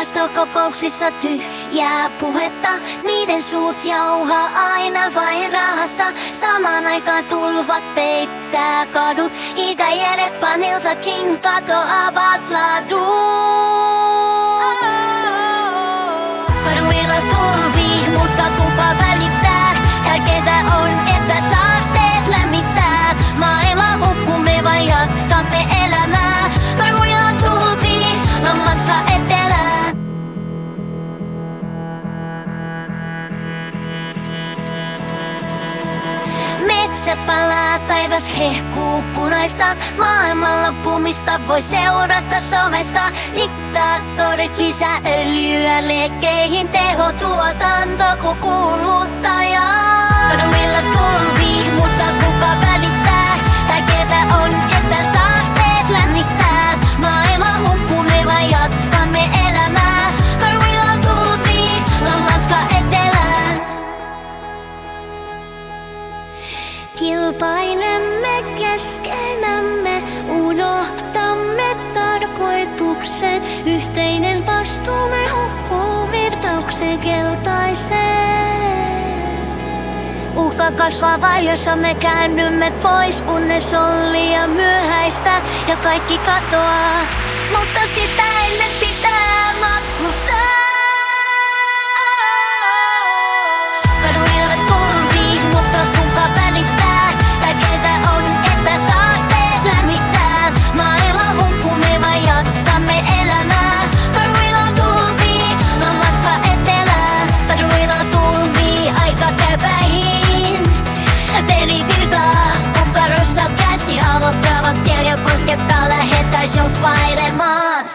Ilmastokokouksissa tyhjää puhetta, niiden suut jauhaa aina vain rahasta. Samaan aikaan tulvat peittää kadut, Itä-Jerepaniltakin katoavat ladut. Kaduilla tulvii, mutta kuka välittää? Tärkeintä on, että saasteet lämmittää. Maailma hukkuu, me vain jatkamme elämää. Kaduilla tulvii, on matka etelään. Metsät palaa, taivas hehkuu punaista. Maailman loppumista voi seurata somesta. Diktaattorit lisää öljyä leikkeihin, tehotuotanto kuin kuluttajaa. Kaduilla tulvii, mutta kuka välittää? Tärkeintä on, että saasteet lämmittää. Maailma hukkuu, me vain jatkamme elämää. Kaduilla tulvii, on matka etelään. Kilpailemme keskenämme, unohtamme tarkoituksen. Yhteinen vastuumme hukkuu virtauksen keltaiseen. Uhka kasvaa varjossa, me käännymme pois, kunnes on liian myöhäistä ja kaikki katoaa. Mutta sitä ennen pitää matkustaa. Kaduilla tulvii, mutta kuka välittää? Tärkeintä on, että saasteet lämmittää. Maailma hukkuu, me vain jatkamme elämää. Kaduilla tulvii, on matka etelään. Kaduilla tulvii, aika käy päihin. Veri virtaa, kukkarosta käsi aloittavat tie ja koskettaa, lähetään shoppailemaan.